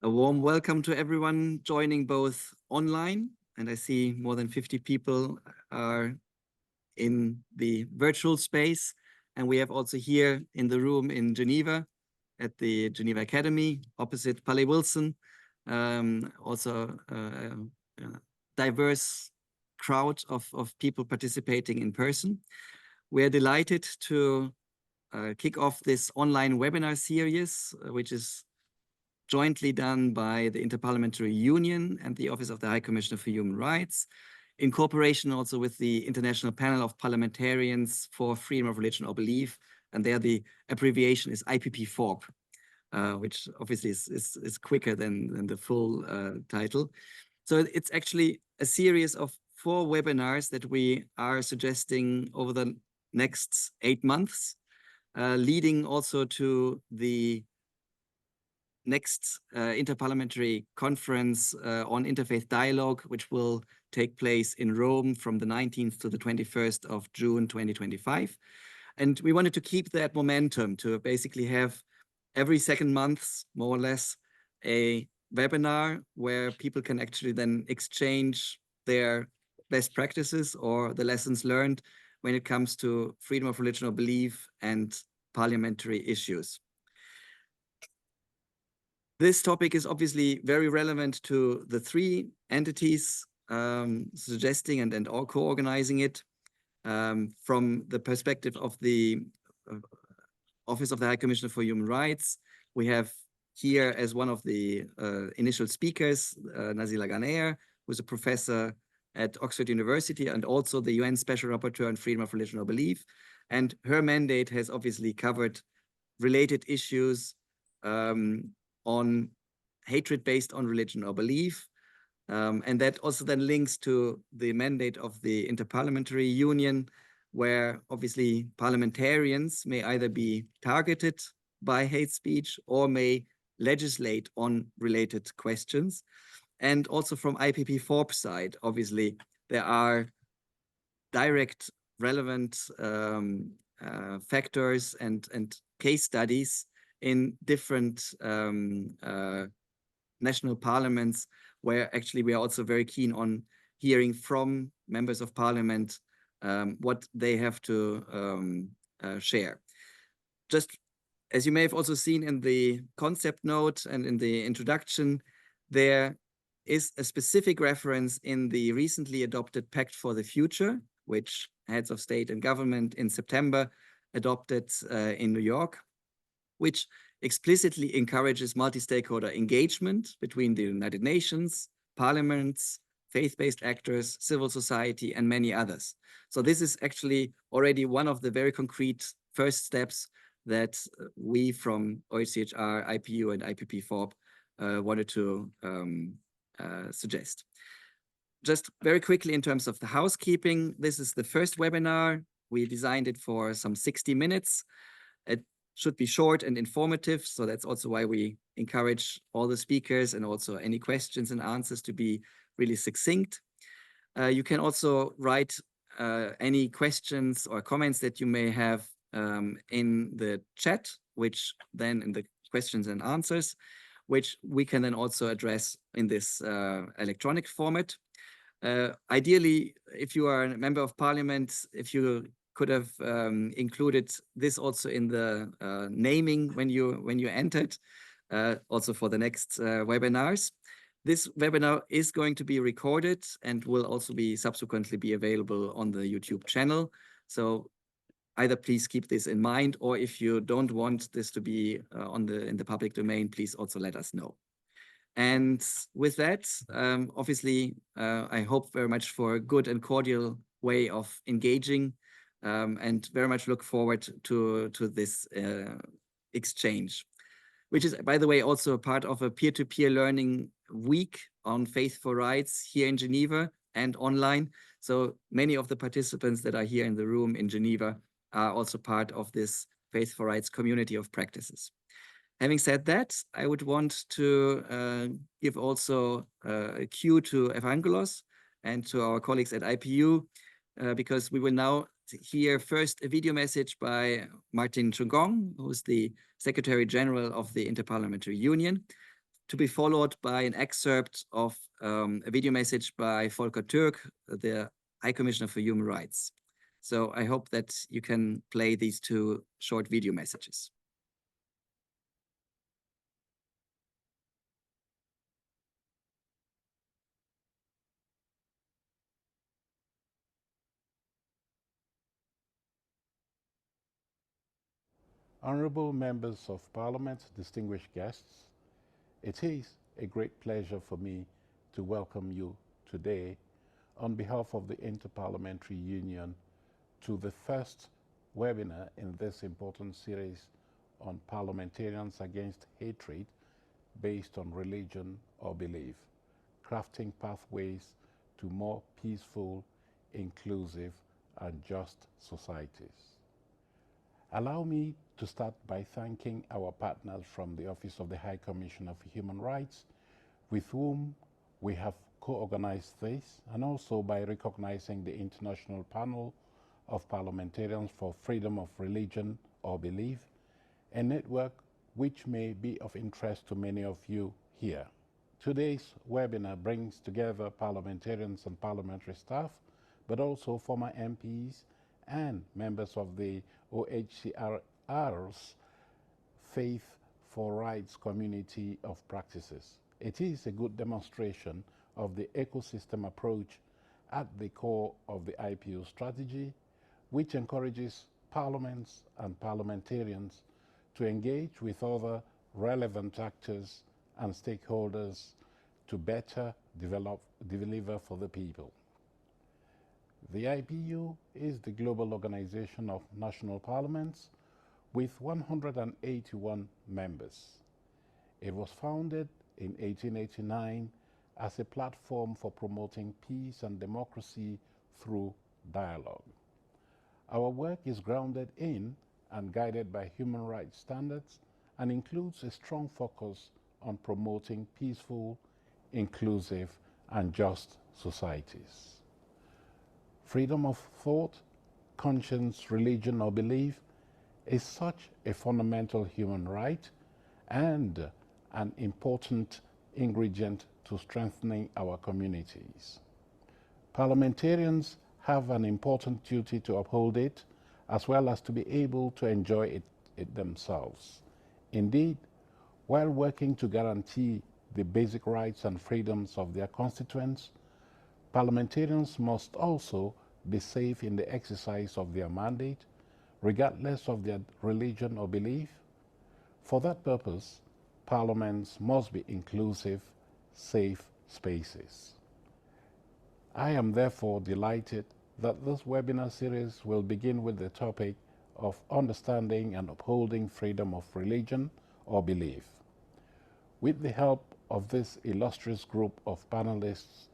A warm welcome to everyone joining both online, and I see more than 50 people are in the virtual space. And we have also here in the room in Geneva at the Geneva Academy, opposite Palais Wilson, also a diverse crowd of people participating in person. We are delighted to kick off this online webinar series, which is jointly done by the Interparliamentary Union and the Office of the High Commissioner for Human Rights, in cooperation also with the International Panel of Parliamentarians for Freedom of Religion or Belief. And there the abbreviation is IPP-FORB, which obviously is quicker than the full title. So it's actually a series of 4 webinars that we are suggesting over the next 8 months, leading also to the next interparliamentary conference on interfaith dialogue, which will take place in Rome from the 19th to the 21st of June 2025. And we wanted to keep that momentum to basically have every second month, more or less, a webinar where people can actually then exchange their best practices or the lessons learned when it comes to freedom of religion or belief and parliamentary issues. This topic is obviously very relevant to the 3 entities suggesting and all co-organizing it. From the perspective of the Office of the High Commissioner for Human Rights, we have here as one of the initial speakers, Nazila Ghaner, who's a professor at Oxford University and also the UN Special Rapporteur on Freedom of Religion or Belief. And her mandate has obviously covered related issues on hatred based on religion or belief. And that also then links to the mandate of the Interparliamentary Union, where obviously parliamentarians may either be targeted by hate speech or may legislate on related questions. And also from IPP-FORB side, obviously, there are direct relevant factors and case studies in different national parliaments, where actually we are also very keen on hearing from members of parliament what they have to share. Just as you may have also seen in the concept note and in the introduction, there is a specific reference in the recently adopted Pact for the Future, which heads of state and government in September adopted in New York, which explicitly encourages multi-stakeholder engagement between the United Nations, parliaments, faith-based actors, civil society, and many others. So this is actually already one of the very concrete first steps that we from OHCHR, IPU, and IPP-FORB wanted to suggest. Just very quickly in terms of the housekeeping, this is the first webinar. We designed it for some 60 minutes. It should be short and informative, so that's also why we encourage all the speakers and also any questions and answers to be really succinct. You can also write any questions or comments that you may have in the chat, which then in the questions and answers, which we can then also address in this electronic format. Ideally, if you are a member of parliament, if you could have included this also in the naming when you entered, also for the next webinars. This webinar is going to be recorded and will also be subsequently be available on the YouTube channel. So either please keep this in mind, or if you don't want this to be in the public domain, please also let us know. And with that, obviously, I hope very much for a good and cordial way of engaging, and very much look forward to this exchange, which is, by the way, also a part of a peer-to-peer learning week on Faith for Rights here in Geneva and online. So many of the participants that are here in the room in Geneva are also part of this Faith for Rights community of practices. Having said that, I would want to give also a cue to Evangelos and to our colleagues at IPU, because we will now hear first a video message by Martin Chungong, who is the Secretary General of the Interparliamentary Union. to be followed by an excerpt of a video message by Volker Türk, the High Commissioner for Human Rights. So I hope that you can play these two short video messages. Honourable Members of Parliament, distinguished guests, it is a great pleasure for me to welcome you today on behalf of the Interparliamentary Union to the first webinar in this important series on parliamentarians against hatred based on religion or belief, crafting pathways to more peaceful, inclusive, and just societies. Allow me to start by thanking our partners from the Office of the High Commissioner for Human Rights, with whom we have co-organized this, and also by recognizing the International Panel of Parliamentarians for Freedom of Religion or Belief, a network which may be of interest to many of you here. Today's webinar brings together parliamentarians and parliamentary staff, but also former MPs and members of the OHCHR's Faith for Rights community of practices. It is a good demonstration of the ecosystem approach at the core of the IPU strategy, which encourages parliaments and parliamentarians to engage with other relevant actors and stakeholders to better deliver for the people. The IPU is the global organization of national parliaments with 181 members. It was founded in 1889 as a platform for promoting peace and democracy through dialogue. Our work is grounded in and guided by human rights standards and includes a strong focus on promoting peaceful, inclusive, and just societies. Freedom of thought, conscience, religion, or belief is such a fundamental human right and an important ingredient to strengthening our communities. Parliamentarians have an important duty to uphold it, as well as to be able to enjoy it themselves. Indeed, while working to guarantee the basic rights and freedoms of their constituents, parliamentarians must also be safe in the exercise of their mandate, regardless of their religion or belief. For that purpose, parliaments must be inclusive, safe spaces. I am therefore delighted that this webinar series will begin with the topic of understanding and upholding freedom of religion or belief. With the help of this illustrious group of panelists,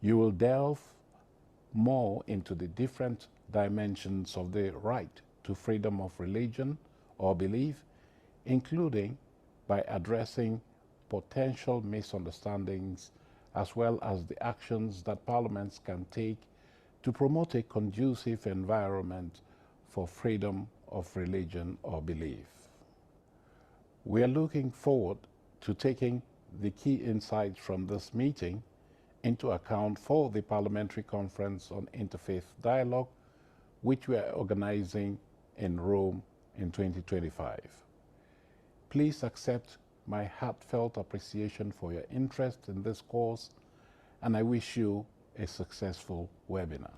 you will delve more into the different dimensions of the right to freedom of religion or belief, including by addressing potential misunderstandings as well as the actions that parliaments can take to promote a conducive environment for freedom of religion or belief. We are looking forward to taking the key insights from this meeting into account for the Parliamentary Conference on Interfaith Dialogue, which we are organizing in Rome in 2025. Please accept my heartfelt appreciation for your interest in this course, and I wish you a successful webinar.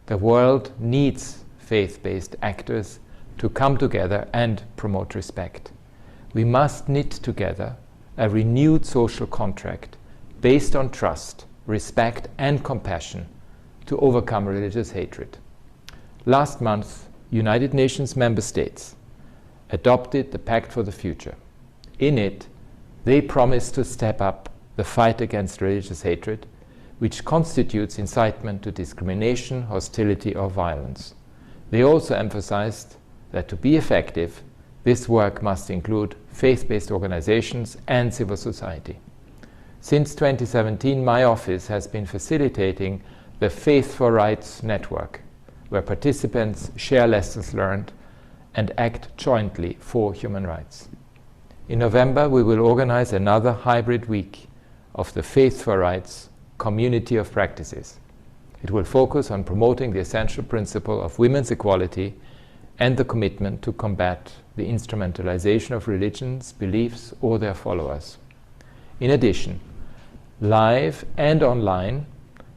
The world needs faith-based actors to come together and promote respect. We must knit together a renewed social contract based on trust, respect, and compassion to overcome religious hatred. Last month, United Nations member states adopted the Pact for the Future. In it, they promised to step up the fight against religious hatred, which constitutes incitement to discrimination, hostility, or violence. They also emphasized that to be effective, this work must include faith-based organizations and civil society. Since 2017, my office has been facilitating the Faith for Rights network, where participants share lessons learned and act jointly for human rights. In November, we will organize another hybrid week of the Faith for Rights community of practices. It will focus on promoting the essential principle of women's equality and the commitment to combat the instrumentalization of religions, beliefs, or their followers. In addition, live and online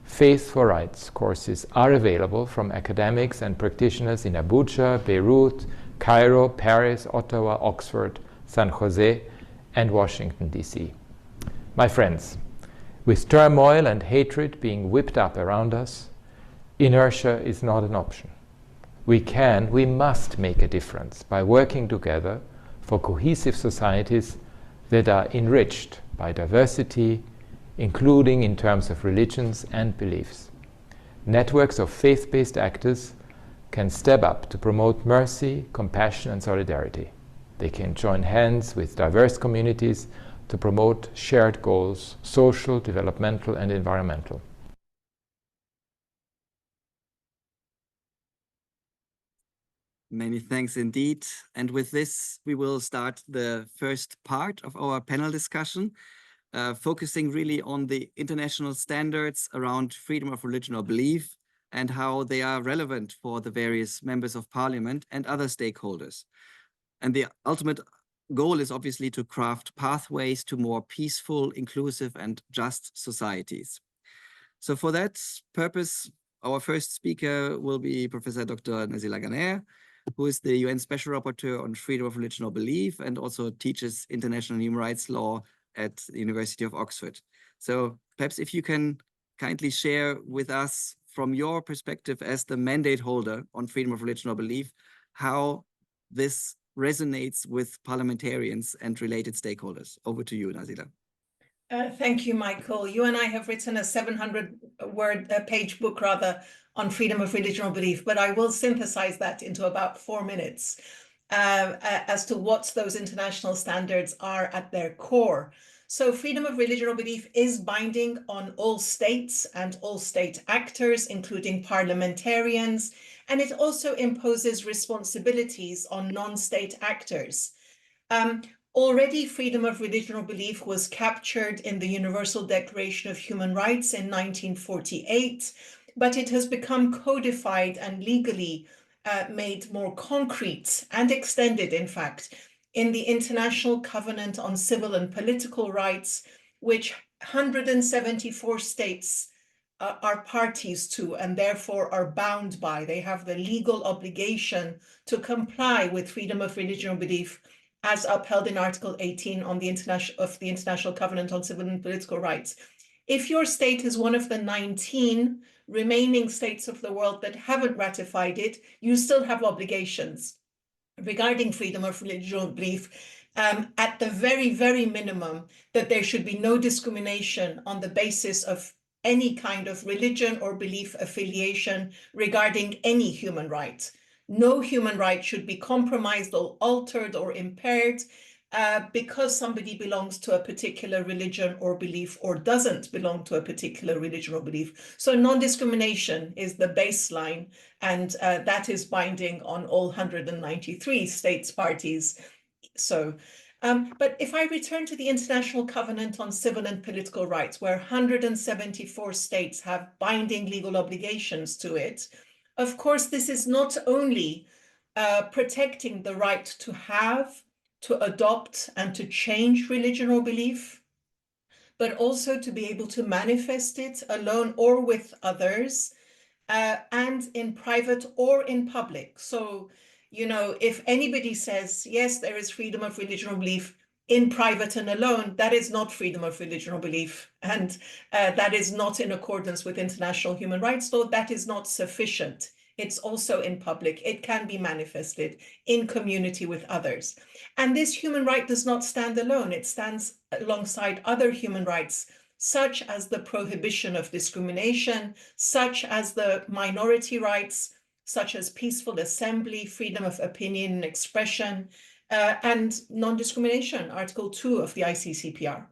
Faith for Rights courses are available from academics and practitioners in Abuja, Beirut, Cairo, Paris, Ottawa, Oxford, San Jose, and Washington, D.C. My friends, with turmoil and hatred being whipped up around us, inertia is not an option. We must make a difference by working together for cohesive societies that are enriched by diversity, including in terms of religions and beliefs. Networks of faith-based actors can step up to promote mercy, compassion, and solidarity. They can join hands with diverse communities to promote shared goals, social, developmental, and environmental. Many thanks indeed. And with this, we will start the first part of our panel discussion, focusing really on the international standards around freedom of religion or belief and how they are relevant for the various members of parliament and other stakeholders. And the ultimate goal is obviously to craft pathways to more peaceful, inclusive, and just societies. So for that purpose, our first speaker will be Professor Dr. Nazila Ghaner, who is the UN Special Rapporteur on freedom of religion or belief and also teaches international human rights law at the University of Oxford. So perhaps if you can kindly share with us from your perspective as the mandate holder on freedom of religion or belief, how this resonates with parliamentarians and related stakeholders. Over to you, Nazila. Thank you, Michael. You and I have written a 700-page book, on freedom of religion or belief, but I will synthesize that into about 4 minutes as to what those international standards are at their core. So freedom of religion or belief is binding on all states and all state actors, including parliamentarians, and it also imposes responsibilities on non-state actors. Already, freedom of religion or belief was captured in the Universal Declaration of Human Rights in 1948, but it has become codified and legally made more concrete and extended, in fact, in the International Covenant on Civil and Political Rights, which 174 states are parties to and therefore are bound by. They have the legal obligation to comply with freedom of religion or belief as upheld in Article 18 of the International Covenant on Civil and Political Rights. If your state is one of the 19 remaining states of the world that haven't ratified it, you still have obligations regarding freedom of religion or belief, at the very, very minimum, that there should be no discrimination on the basis of any kind of religion or belief affiliation regarding any human right. No human right should be compromised or altered or impaired because somebody belongs to a particular religion or belief or doesn't belong to a particular religion or belief. So non-discrimination is the baseline, and that is binding on all 193 states parties. So, but if I return to the International Covenant on Civil and Political Rights, where 174 states have binding legal obligations to it, of course, this is not only protecting the right to have, to adopt, and to change religion or belief, but also to be able to manifest it alone or with others, and in private or in public. So, you know, if anybody says, yes, there is freedom of religion or belief in private and alone, that is not freedom of religion or belief. And that is not in accordance with international human rights law. That is not sufficient. It's also in public. It can be manifested in community with others. And this human right does not stand alone. It stands alongside other human rights, such as the prohibition of discrimination, such as the minority rights, such as peaceful assembly, freedom of opinion and expression, and non-discrimination, Article 2 of the ICCPR.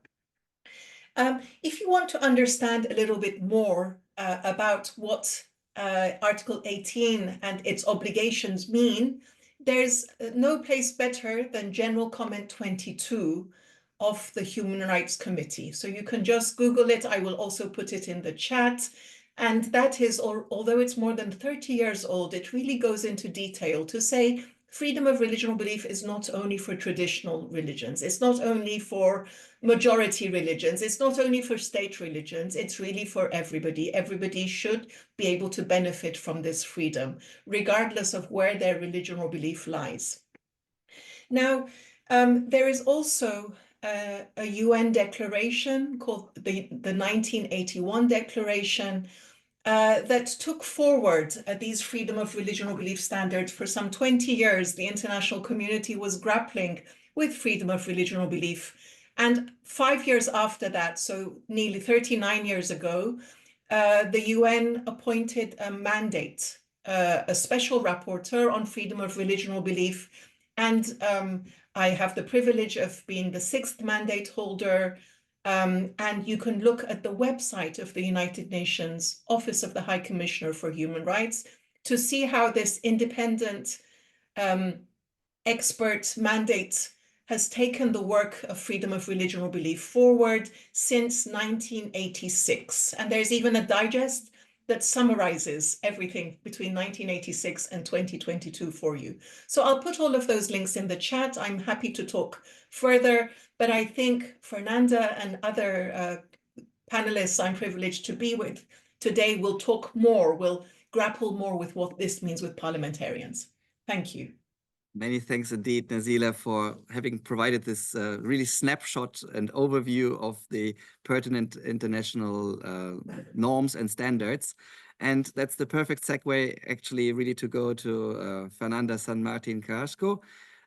If you want to understand a little bit more about what Article 18 and its obligations mean, there's no place better than General Comment 22 of the Human Rights Committee. So you can just Google it. I will also put it in the chat. And that is, although it's more than 30 years old, it really goes into detail to say freedom of religion or belief is not only for traditional religions. It's not only for majority religions. It's not only for state religions. It's really for everybody. Everybody should be able to benefit from this freedom, regardless of where their religion or belief lies. Now, there is also a UN declaration called the 1981 Declaration that took forward these freedom of religion or belief standards. For some 20 years, the international community was grappling with freedom of religion or belief. And 5 years after that, so nearly 39 years ago, the UN appointed a mandate, a special rapporteur on freedom of religion or belief. And I have the privilege of being the 6th mandate holder. And you can look at the website of the United Nations Office of the High Commissioner for Human Rights to see how this independent expert mandate has taken the work of freedom of religion or belief forward since 1986. And there's even a digest that summarizes everything between 1986 and 2022 for you. So I'll put all of those links in the chat. I'm happy to talk further, but I think Fernanda and other panelists I'm privileged to be with today will talk more, will grapple more with what this means with parliamentarians. Thank you. Many thanks indeed, Nazila, for having provided this really snapshot and overview of the pertinent international norms and standards. And that's the perfect segue, actually, really to go to Fernanda San Martin Carrasco,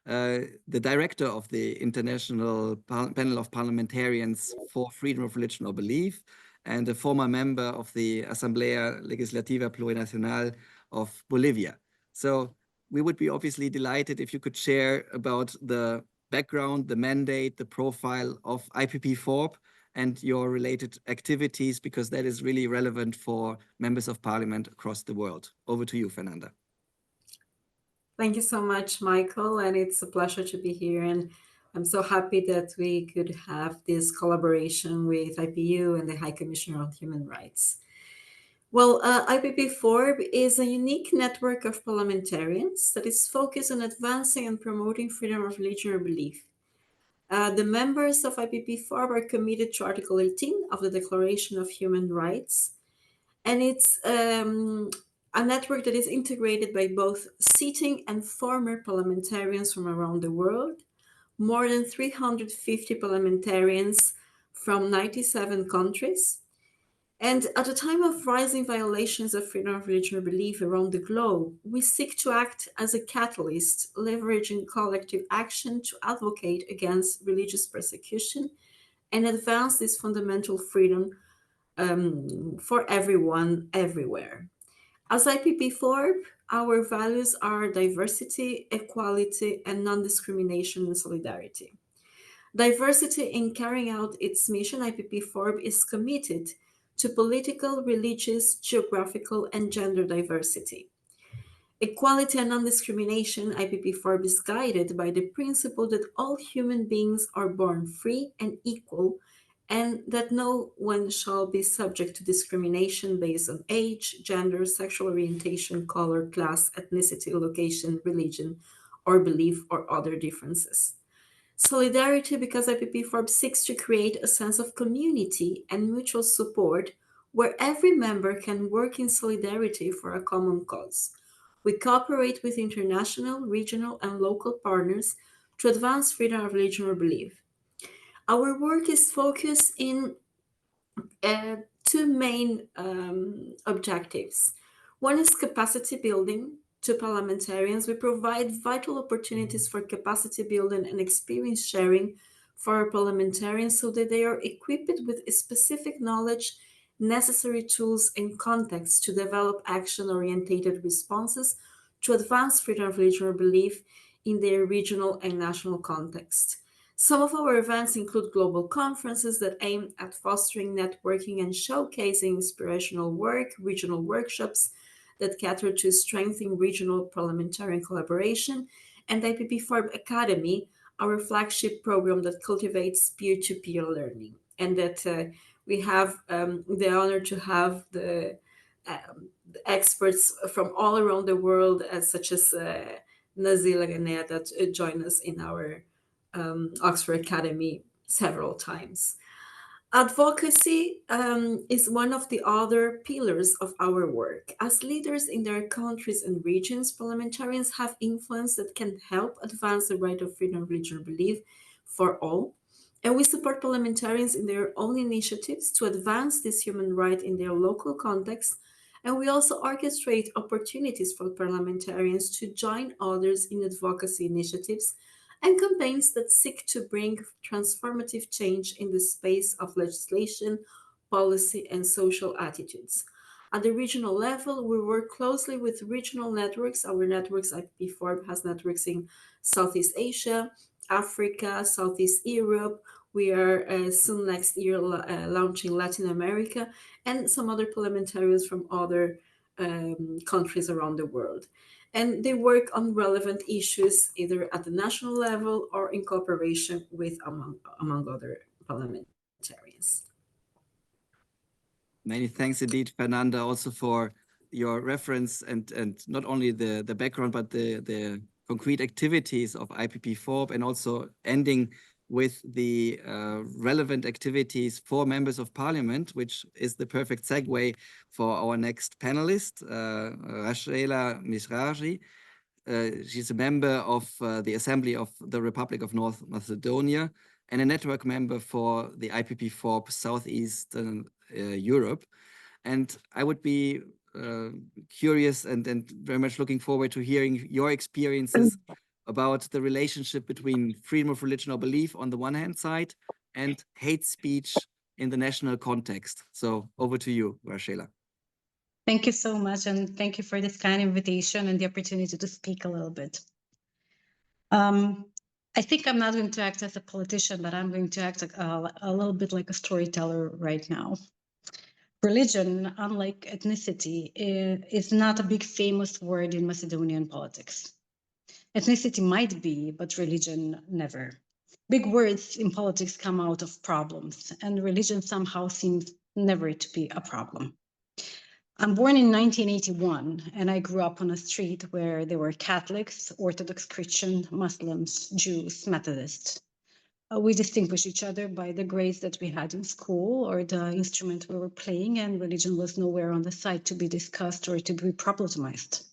the director of the International Panel of Parliamentarians for Freedom of Religion or Belief, and a former member of the Asamblea Legislativa Plurinacional of Bolivia. So we would be obviously delighted if you could share about the background, the mandate, the profile of IPP4B and your related activities, because that is really relevant for members of parliament across the world. Over to you, Fernanda. Thank you so much, Michael, and it's a pleasure to be here. And I'm so happy that we could have this collaboration with IPU and the High Commissioner on Human Rights. Well, IPP4B is a unique network of parliamentarians that is focused on advancing and promoting freedom of religion or belief. The members of IPP4B are committed to Article 18 of the Declaration of Human Rights, and it's a network that is integrated by both sitting and former parliamentarians from around the world, more than 350 parliamentarians from 97 countries. And at a time of rising violations of freedom of religion or belief around the globe, we seek to act as a catalyst, leveraging collective action to advocate against religious persecution and advance this fundamental freedom for everyone, everywhere. As IPP4B, our values are diversity, equality, and non-discrimination and solidarity. Diversity in carrying out its mission, IPP4B is committed to political, religious, geographical, and gender diversity. Equality and non-discrimination, IPP4B is guided by the principle that all human beings are born free and equal, and that no one shall be subject to discrimination based on age, gender, sexual orientation, color, class, ethnicity, location, religion, or belief, or other differences. Solidarity, because IPP4B seeks to create a sense of community and mutual support where every member can work in solidarity for a common cause. We cooperate with international, regional, and local partners to advance freedom of religion or belief. Our work is focused in two main objectives. One is capacity building. To parliamentarians, we provide vital opportunities for capacity building and experience sharing for our parliamentarians so that they are equipped with specific knowledge necessary tools and contexts to develop action-oriented responses to advance freedom of religion or belief in their regional and national context. Some of our events include global conferences that aim at fostering networking and showcasing inspirational work, regional workshops that cater to strengthening regional parliamentarian collaboration, and IPP4 Academy, our flagship program that cultivates peer-to-peer learning, and that we have the honor to have the experts from all around the world, such as Nazila Ganea, that join us in our Oxford Academy several times. Advocacy is one of the other pillars of our work. As leaders in their countries and regions, parliamentarians have influence that can help advance the right of freedom of religion or belief for all. And we support parliamentarians in their own initiatives to advance this human right in their local context. And we also orchestrate opportunities for parliamentarians to join others in advocacy initiatives and campaigns that seek to bring transformative change in the space of legislation, policy, and social attitudes. At the regional level, we work closely with regional networks. Our networks, IPP4 has networks in Southeast Asia, Africa, Southeast Europe. We are soon next year launching Latin America, and some other parliamentarians from other countries around the world. And they work on relevant issues either at the national level or in cooperation with among other parliamentarians. Many thanks indeed, Fernanda, also for your reference and not only the background, but the concrete activities of IPP4, and also ending with the relevant activities for members of parliament, which is the perfect segue for our next panelist, Rachela Mizrahi. She's a member of the Assembly of the Republic of North Macedonia and a network member for the IPP4 Southeastern Europe. And I would be curious and very much looking forward to hearing your experiences about the relationship between freedom of religion or belief on the one hand side and hate speech in the national context. So over to you, Rachela. Thank you so much, and thank you for this kind invitation and the opportunity to speak a little bit. I think I'm not going to act as a politician, but I'm going to act a little bit like a storyteller right now. Religion, unlike ethnicity, is not a big famous word in Macedonian politics. Ethnicity might be, but religion never. Big words in politics come out of problems, and religion somehow seems never to be a problem. I'm born in 1981, and I grew up on a street where there were Catholics, Orthodox Christians, Muslims, Jews, Methodists. We distinguished each other by the grades that we had in school or the instrument we were playing, and religion was nowhere on the side to be discussed or to be problematized.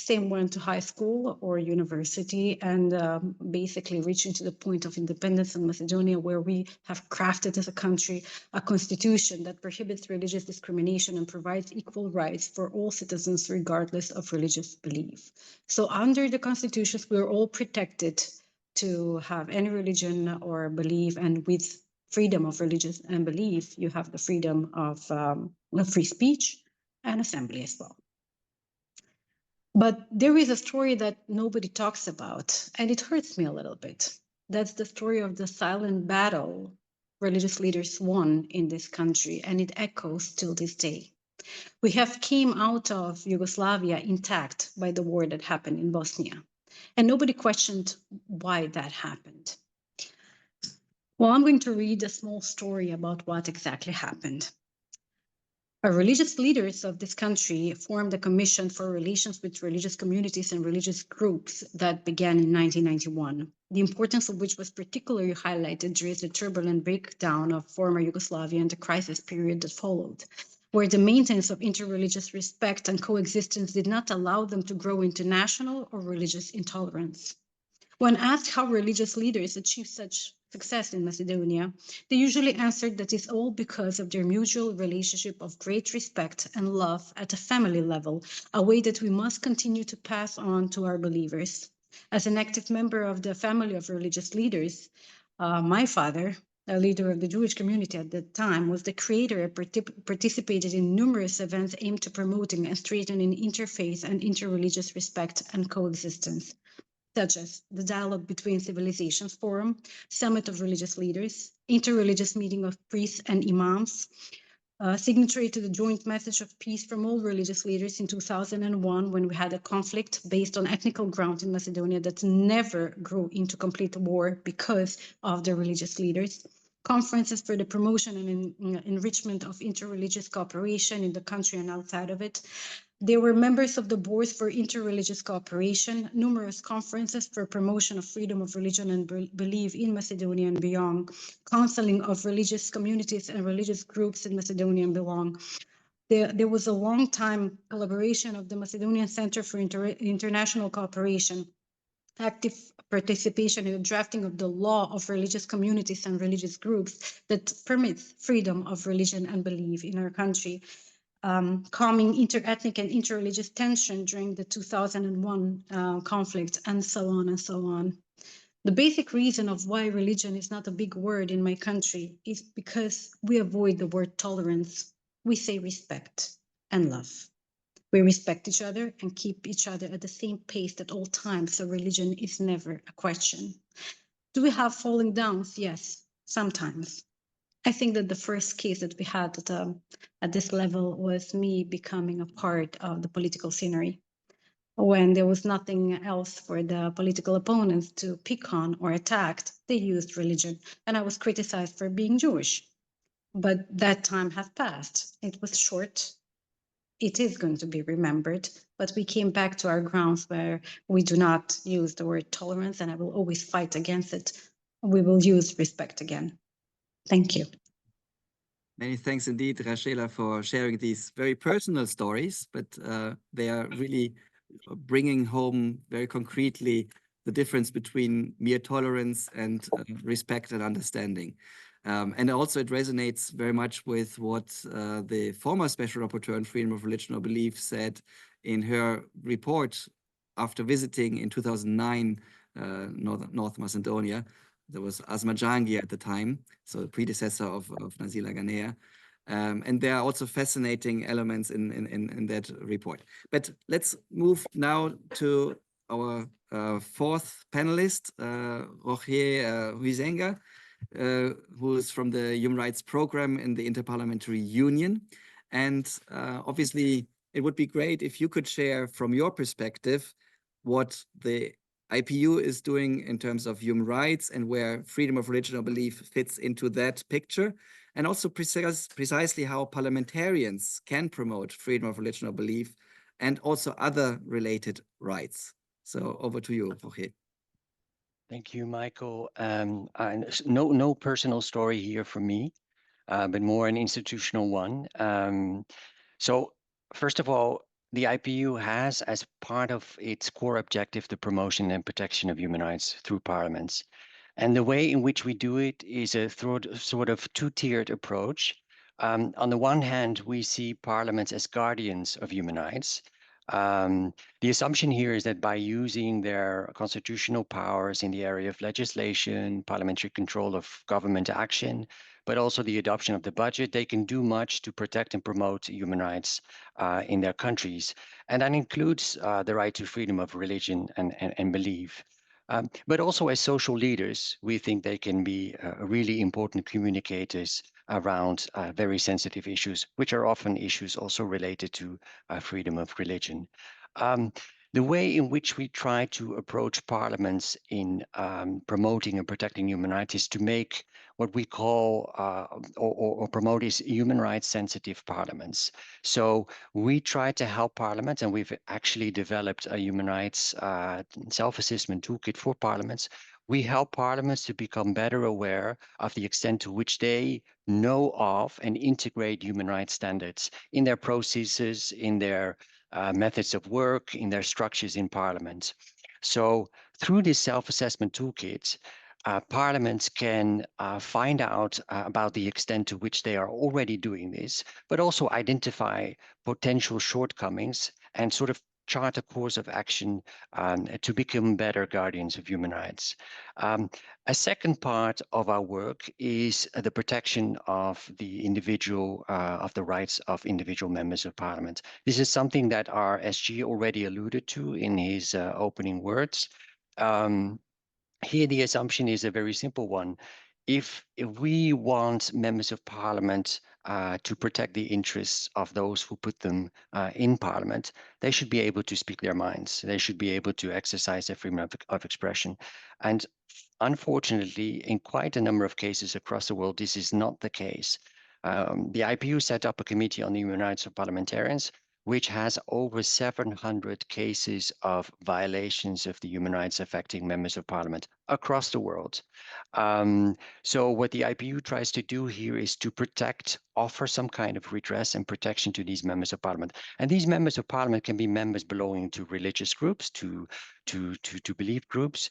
Same went to high school or university, and basically reaching to the point of independence in Macedonia, where we have crafted as a country a constitution that prohibits religious discrimination and provides equal rights for all citizens regardless of religious belief. So under the constitutions, we're all protected to have any religion or belief, and with freedom of religion and belief, you have the freedom of free speech and assembly as well. But there is a story that nobody talks about, and it hurts me a little bit. That's the story of the silent battle religious leaders won in this country, and it echoes till this day. We have came out of Yugoslavia intact by the war that happened in Bosnia, and nobody questioned why that happened. Well, I'm going to read a small story about what exactly happened. Religious leaders of this country formed a commission for relations with religious communities and religious groups that began in 1991, the importance of which was particularly highlighted during the turbulent breakdown of former Yugoslavia and the crisis period that followed, where the maintenance of interreligious respect and coexistence did not allow them to grow into national or religious intolerance. When asked how religious leaders achieved such success in Macedonia, they usually answered that it's all because of their mutual relationship of great respect and love at a family level, a way that we must continue to pass on to our believers. As an active member of the family of religious leaders, my father, a leader of the Jewish community at that time, was the creator and participated in numerous events aimed to promoting and strengthening interfaith and interreligious respect and coexistence, such as the Dialogue Between Civilizations Forum, Summit of Religious Leaders, Interreligious Meeting of Priests and Imams, signatory to the joint message of peace from all religious leaders in 2001, when we had a conflict based on ethnical ground in Macedonia that never grew into complete war because of the religious leaders. Conferences for the promotion and enrichment of interreligious cooperation in the country and outside of it. They were members of the boards for interreligious cooperation, numerous conferences for promotion of freedom of religion and belief in Macedonia and beyond, counseling of religious communities and religious groups in Macedonia and beyond. There was a long time collaboration of the Macedonian Center for International Cooperation, active participation in the drafting of the law of religious communities and religious groups that permits freedom of religion and belief in our country. Calming interethnic and interreligious tension during the 2001 conflict, and so on and so on. The basic reason of why religion is not a big word in my country is because we avoid the word tolerance. We say respect and love. We respect each other and keep each other at the same pace at all times, so religion is never a question. Do we have falling downs? Yes, sometimes. I think that the first case that we had at this level was me becoming a part of the political scenery. When there was nothing else for the political opponents to pick on or attack, they used religion, and I was criticized for being Jewish. But that time has passed. It was short. It is going to be remembered, but we came back to our grounds where we do not use the word tolerance, and I will always fight against it. We will use respect again. Thank you. Many thanks indeed, Rachela, for sharing these very personal stories, but they are really bringing home very concretely the difference between mere tolerance and respect and understanding. And also it resonates very much with what the former Special Rapporteur on Freedom of Religion or Belief said in her report after visiting in 2009 North Macedonia. There was Asma Jahangir at the time, so the predecessor of Nazila Ghanea. And there are also fascinating elements in that report. But let's move now to our fourth panelist, Roger Huizenga, who is from the Human Rights Program in the Interparliamentary Union. And obviously, it would be great if you could share from your perspective what the IPU is doing in terms of human rights and where freedom of religion or belief fits into that picture, and also precisely how parliamentarians can promote freedom of religion or belief and also other related rights. So over to you, Roger. Thank you, Michael. No personal story here for me, but more an institutional one. So first of all, the IPU has, as part of its core objective, the promotion and protection of human rights through parliaments. And the way in which we do it is a sort of two-tiered approach. On the one hand, we see parliaments as guardians of human rights. The assumption here is that by using their constitutional powers in the area of legislation, parliamentary control of government action, but also the adoption of the budget, they can do much to protect and promote human rights in their countries. And that includes the right to freedom of religion and belief. But also as social leaders, we think they can be really important communicators around very sensitive issues, which are often issues also related to freedom of religion. The way in which we try to approach parliaments in promoting and protecting human rights is to make what we call or promote is human rights sensitive parliaments. So we try to help parliaments, and we've actually developed a human rights self-assessment toolkit for parliaments. We help parliaments to become better aware of the extent to which they know of and integrate human rights standards in their processes, in their methods of work, in their structures in parliament. So through this self-assessment toolkit, parliaments can find out about the extent to which they are already doing this, but also identify potential shortcomings and sort of chart a course of action to become better guardians of human rights. A second part of our work is the protection of the individual, of the rights of individual members of parliament. This is something that our SG already alluded to in his opening words. Here, the assumption is a very simple one. If we want members of parliament to protect the interests of those who put them in parliament, they should be able to speak their minds. They should be able to exercise their freedom of expression. And unfortunately, in quite a number of cases across the world, this is not the case. The IPU set up a committee on the human rights of parliamentarians, which has over 700 cases of violations of the human rights affecting members of parliament across the world. So what the IPU tries to do here is to protect, offer some kind of redress and protection to these members of parliament. And these members of parliament can be members belonging to religious groups, to belief groups.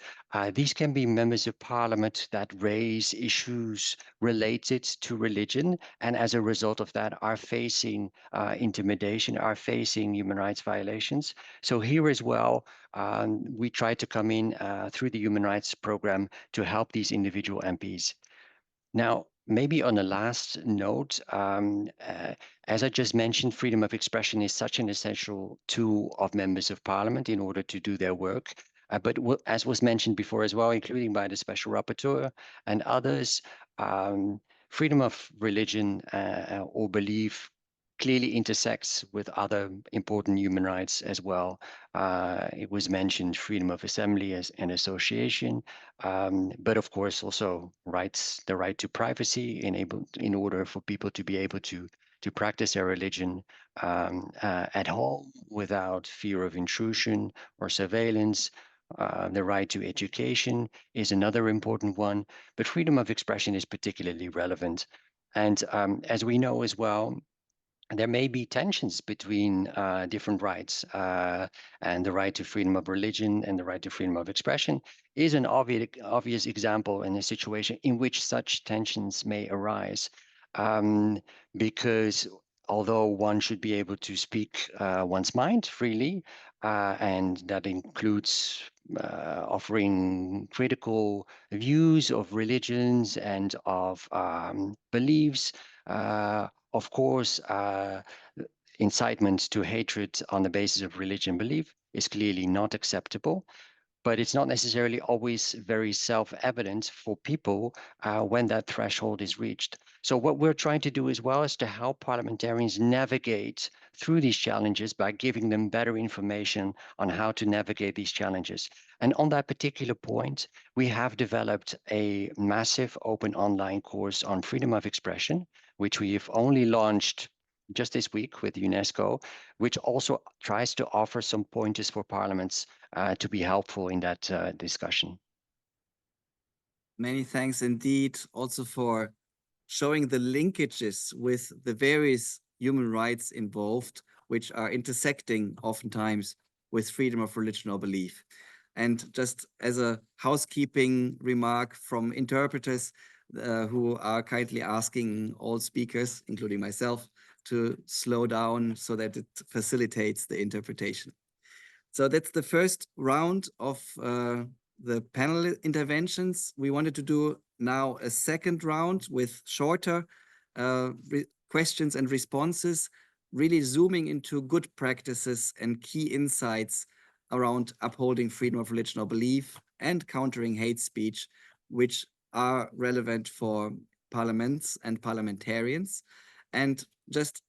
These can be members of parliament that raise issues related to religion, and as a result of that are facing intimidation, are facing human rights violations. So here as well, we try to come in through the human rights program to help these individual MPs. Now, maybe on a last note, as I just mentioned, freedom of expression is such an essential tool of members of parliament in order to do their work. But as was mentioned before as well, including by the Special Rapporteur and others, freedom of religion or belief clearly intersects with other important human rights as well. It was mentioned freedom of assembly and association, but of course also the right to privacy in order for people to be able to practice their religion at home without fear of intrusion or surveillance. The right to education is another important one, but freedom of expression is particularly relevant. And as we know as well, there may be tensions between different rights, and the right to freedom of religion and the right to freedom of expression is an obvious example in a situation in which such tensions may arise. Because although one should be able to speak one's mind freely, and that includes offering critical views of religions and of beliefs, of course, incitement to hatred on the basis of religion belief is clearly not acceptable, but it's not necessarily always very self-evident for people when that threshold is reached. So what we're trying to do as well is to help parliamentarians navigate through these challenges by giving them better information on how to navigate these challenges. And on that particular point, we have developed a massive open online course on freedom of expression, which we've only launched just this week with UNESCO, which also tries to offer some pointers for parliaments to be helpful in that discussion. Many thanks indeed also for showing the linkages with the various human rights involved, which are intersecting oftentimes with freedom of religion or belief. And just as a housekeeping remark from interpreters who are kindly asking all speakers, including myself, to slow down so that it facilitates the interpretation. So that's the first round of the panel interventions. We wanted to do now a second round with shorter questions and responses, really zooming into good practices and key insights around upholding freedom of religion or belief and countering hate speech, which are relevant for parliaments and parliamentarians. And just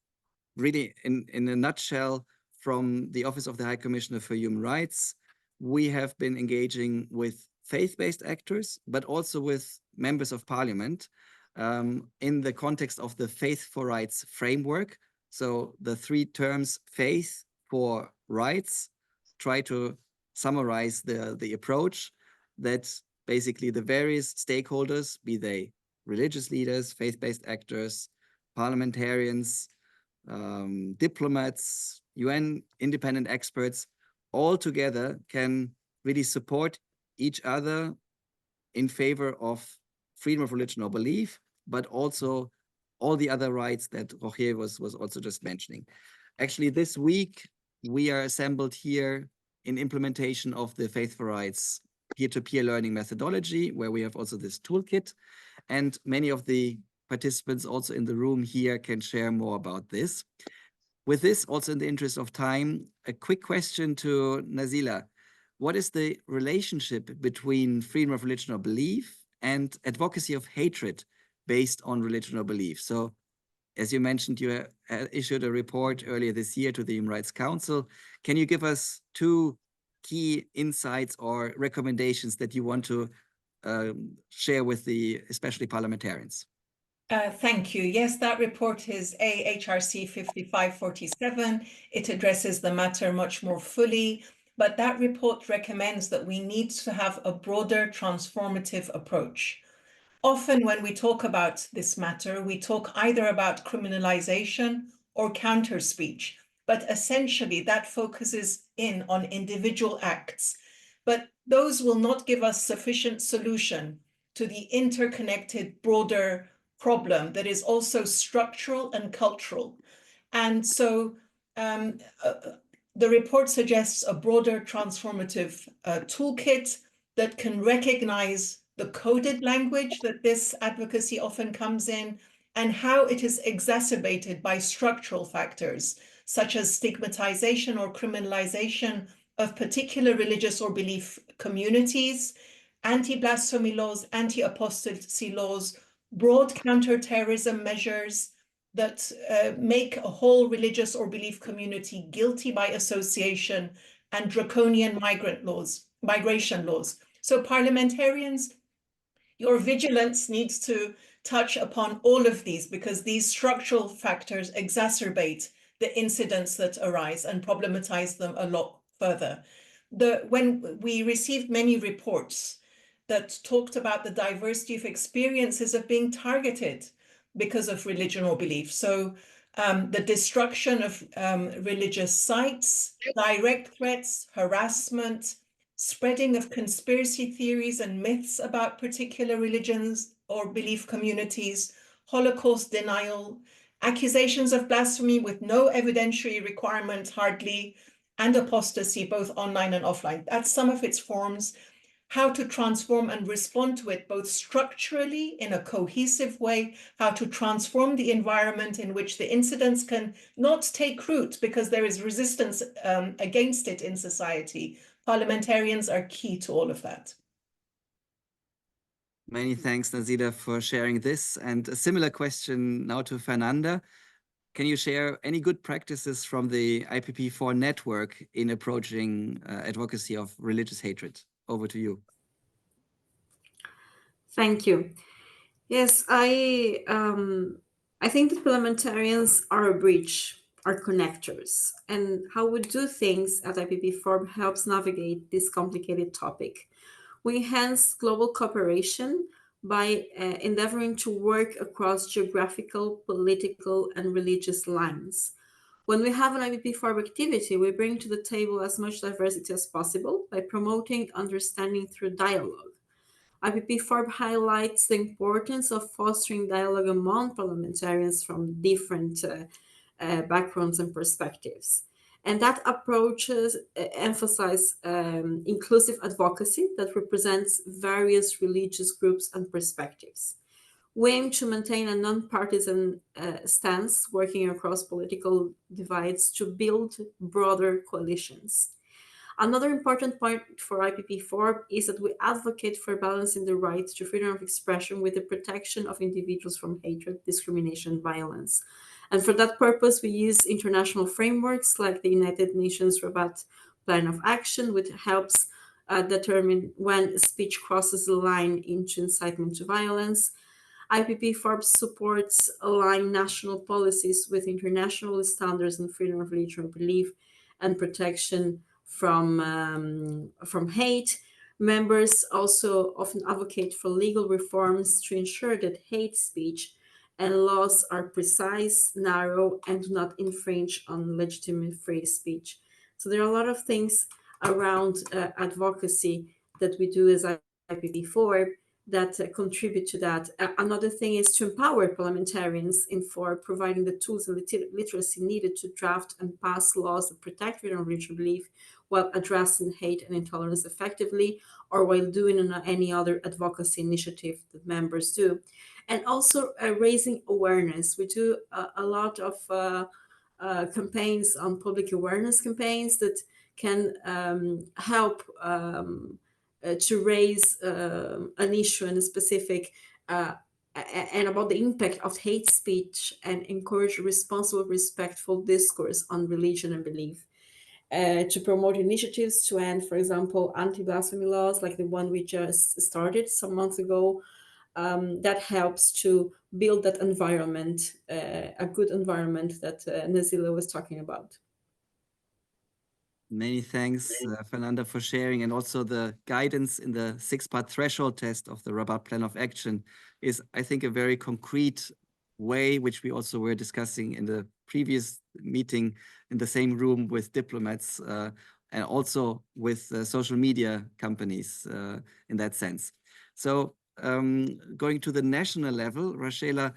really in a nutshell, from the Office of the High Commissioner for Human Rights, we have been engaging with faith-based actors, but also with members of parliament in the context of the Faith for Rights framework. So the three terms, faith for rights, try to summarize the approach that basically the various stakeholders, be they religious leaders, faith-based actors, parliamentarians, diplomats, UN independent experts, all together can really support each other in favor of freedom of religion or belief, but also all the other rights that Roger was also just mentioning. Actually, this week, we are assembled here in implementation of the Faith for Rights peer-to-peer learning methodology, where we have also this toolkit. And many of the participants also in the room here can share more about this. With this, also in the interest of time, a quick question to Nazila. What is the relationship between freedom of religion or belief and advocacy of hatred based on religion or belief? So, as you mentioned, you issued a report earlier this year to the Human Rights Council. Can you give us 2 key insights or recommendations that you want to share with the, especially parliamentarians? Thank you. Yes, that report is AHRC 5547. It addresses the matter much more fully, but that report recommends that we need to have a broader transformative approach. Often when we talk about this matter, we talk either about criminalization or counter speech, but essentially that focuses in on individual acts. But those will not give us sufficient solution to the interconnected, broader problem that is also structural and cultural. And so the report suggests a broader transformative toolkit that can recognize the coded language that this advocacy often comes in, and how it is exacerbated by structural factors, such as stigmatization or criminalization of particular religious or belief communities, anti-blasphemy laws, anti-apostasy laws, broad counterterrorism measures that make a whole religious or belief community guilty by association, and draconian migration laws. So parliamentarians, your vigilance needs to touch upon all of these, because these structural factors exacerbate the incidents that arise and problematize them a lot further. When we received many reports that talked about the diversity of experiences of being targeted because of religion or belief. So the destruction of religious sites, direct threats, harassment, spreading of conspiracy theories and myths about particular religions or belief communities, Holocaust denial, accusations of blasphemy with no evidentiary requirement hardly, and apostasy, both online and offline. That's some of its forms. How to transform and respond to it, both structurally in a cohesive way, how to transform the environment in which the incidents can not take root because there is resistance against it in society. Parliamentarians are key to all of that. Many thanks, Nazila, for sharing this. And a similar question now to Fernanda. Can you share any good practices from the IPP4 network in approaching advocacy of religious hatred? Over to you. Thank you. Yes, I think that parliamentarians are a bridge, are connectors, and how we do things at IPP4 helps navigate this complicated topic. We enhance global cooperation by endeavoring to work across geographical, political, and religious lines. When we have an IPP4 activity, we bring to the table as much diversity as possible by promoting understanding through dialogue. IPP4 highlights the importance of fostering dialogue among parliamentarians from different backgrounds and perspectives. And that approach emphasizes inclusive advocacy that represents various religious groups and perspectives. We aim to maintain a non-partisan stance, working across political divides to build broader coalitions. Another important point for IPP4 is that we advocate for balancing the right to freedom of expression with the protection of individuals from hatred, discrimination, and violence. And for that purpose, we use international frameworks like the United Nations Rabat Plan of Action, which helps determine when speech crosses the line into incitement to violence. IPP4 supports aligned national policies with international standards in freedom of religion or belief and protection from hate. Members also often advocate for legal reforms to ensure that hate speech and laws are precise, narrow, and do not infringe on legitimate free speech. So there are a lot of things around advocacy that we do as IPP4, that contribute to that. Another thing is to empower parliamentarians for providing the tools and literacy needed to draft and pass laws that protect freedom of religious belief while addressing hate and intolerance effectively, or while doing any other advocacy initiative that members do. And also raising awareness. We do a lot of campaigns on public awareness campaigns that can help to raise an issue and a specific and about the impact of hate speech and encourage responsible, respectful discourse on religion and belief. To promote initiatives to end, for example, anti-blasphemy laws like the one we just started some months ago. That helps to build that environment, a good environment that Nazila was talking about. Many thanks, Fernanda, for sharing, and also the guidance in the 6-part threshold test of the Rabat Plan of Action is, I think, a very concrete way, which we also were discussing in the previous meeting in the same room with diplomats and also with social media companies in that sense. So going to the national level, Rachela,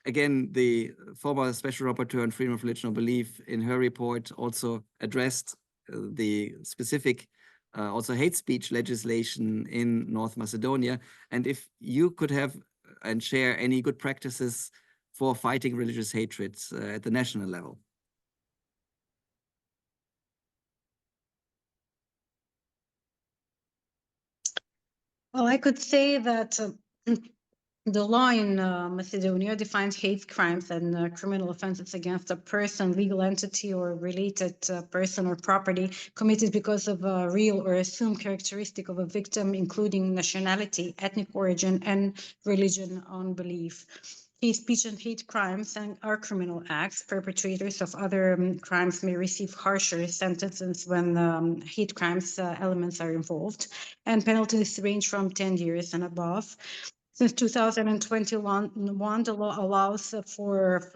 again, the former Special Rapporteur on Freedom of Religion or Belief in her report also addressed the specific also hate speech legislation in North Macedonia. And if you could have and share any good practices for fighting religious hatred at the national level. Well, I could say that the law in Macedonia defines hate crimes and criminal offenses against a person, legal entity, or related person or property committed because of a real or assumed characteristic of a victim, including nationality, ethnic origin, and religion on belief. Hate speech and hate crimes are criminal acts. Perpetrators of other crimes may receive harsher sentences when hate crimes elements are involved, and penalties range from 10 years and above. Since 2021, the law allows for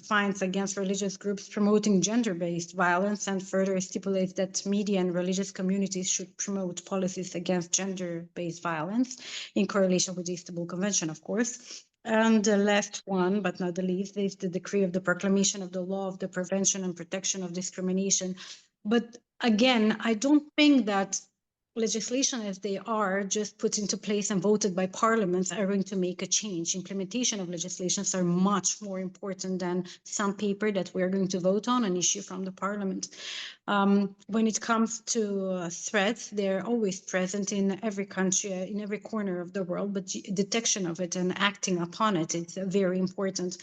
fines against religious groups promoting gender-based violence, and further stipulates that media and religious communities should promote policies against gender-based violence in correlation with the Istanbul Convention, of course. And the last one, but not the least, is the decree of the proclamation of the law of the prevention and protection of discrimination. But again, I don't think that legislation as they are just put into place and voted by parliaments are going to make a change. Implementation of legislations are much more important than some paper that we're going to vote on, an issue from the parliament. When it comes to threats, they're always present in every country, in every corner of the world, but detection of it and acting upon it is very important.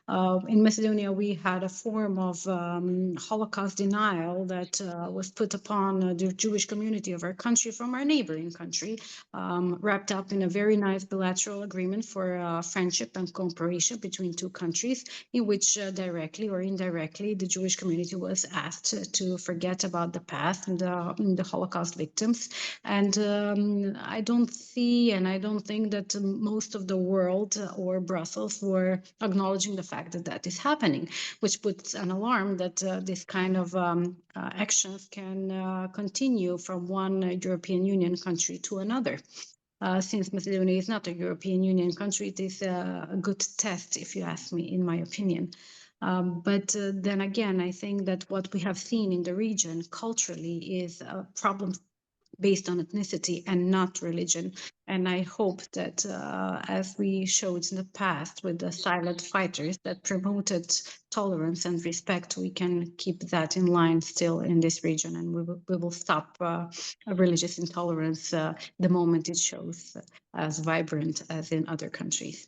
In Macedonia, we had a form of Holocaust denial that was put upon the Jewish community of our country from our neighboring country, wrapped up in a very nice bilateral agreement for friendship and cooperation between two countries, in which directly or indirectly the Jewish community was asked to forget about the past and the Holocaust victims. And I don't see, and I don't think that most of the world or Brussels were acknowledging the fact that that is happening, which puts an alarm that this kind of actions can continue from one European Union country to another. Since Macedonia is not a European Union country, it is a good test, if you ask me, in my opinion. But then again, I think that what we have seen in the region culturally is a problem based on ethnicity and not religion. And I hope that as we showed in the past with the silent fighters that promoted tolerance and respect, we can keep that in line still in this region, and we will stop religious intolerance the moment it shows as vibrant as in other countries.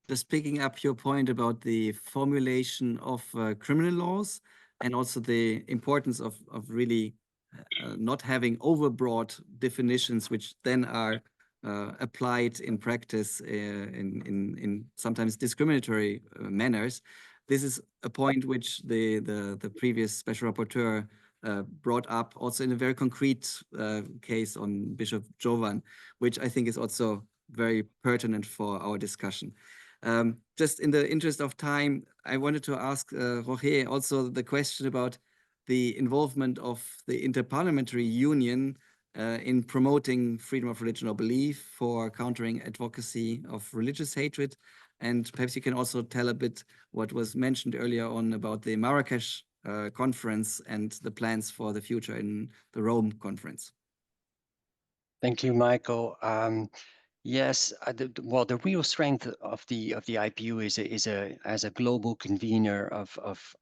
Just picking up your point about the formulation of criminal laws and also the importance of really not having overbroad definitions, which then are applied in practice in sometimes discriminatory manners. This is a point which the previous Special Rapporteur brought up also in a very concrete case on Bishop Jovan, which I think is also very pertinent for our discussion. Just in the interest of time, I wanted to ask Jorge also the question about the involvement of the Interparliamentary Union in promoting freedom of religion or belief, for countering advocacy of religious hatred. And perhaps you can also tell a bit what was mentioned earlier on about the Marrakesh conference and the plans for the future in the Rome conference. Thank you, Michael. Yes, well, the real strength of the IPU is as a global convener of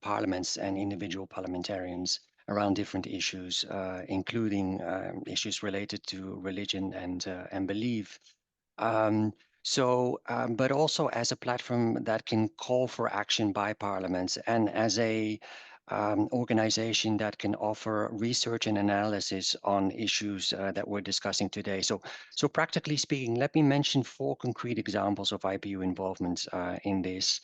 parliaments and individual parliamentarians around different issues, including issues related to religion and belief. But also as a platform that can call for action by parliaments, and as a organization that can offer research and analysis on issues that we're discussing today. So practically speaking, let me mention 4 concrete examples of IPU involvement in this.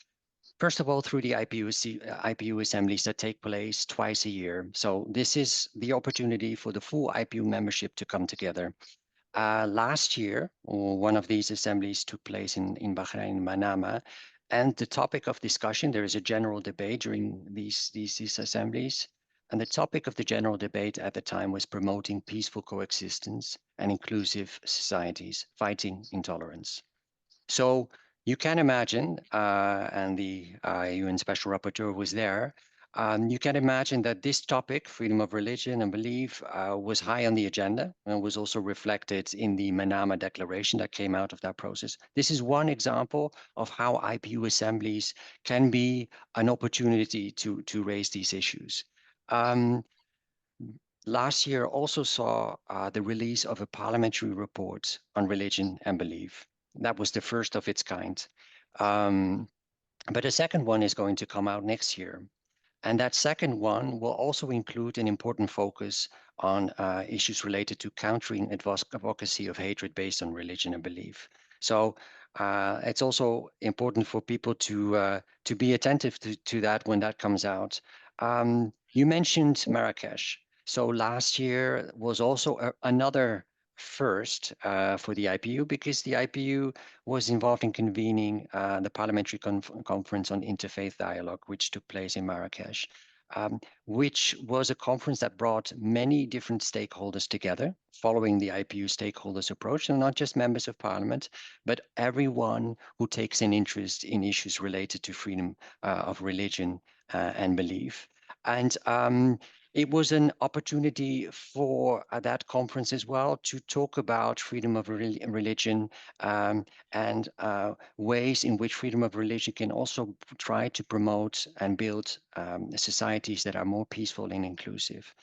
First of all, through the IPU assemblies that take place twice a year. So this is the opportunity for the full IPU membership to come together. Last year, one of these assemblies took place in Bahrain, Manama, and the topic of discussion, there is a general debate during these assemblies, and the topic of the general debate at the time was promoting peaceful coexistence and inclusive societies, fighting intolerance. So you can imagine, and the UN Special Rapporteur was there, you can imagine that this topic, freedom of religion and belief, was high on the agenda and was also reflected in the Manama Declaration that came out of that process. This is one example of how IPU assemblies can be an opportunity to raise these issues. Last year also saw the release of a parliamentary report on religion and belief. That was the first of its kind. But a second one is going to come out next year. And that second one will also include an important focus on issues related to countering advocacy of hatred based on religion and belief. So it's also important for people to be attentive to that when that comes out. You mentioned Marrakesh. So last year was also another first for the IPU, because the IPU was involved in convening the Parliamentary Conference on Interfaith Dialogue, which took place in Marrakesh, which was a conference that brought many different stakeholders together, following the IPU stakeholders approach, and not just members of parliament, but everyone who takes an interest in issues related to freedom of religion and belief. And it was an opportunity for that conference as well to talk about freedom of religion and ways in which freedom of religion can also try to promote and build societies that are more peaceful and inclusive.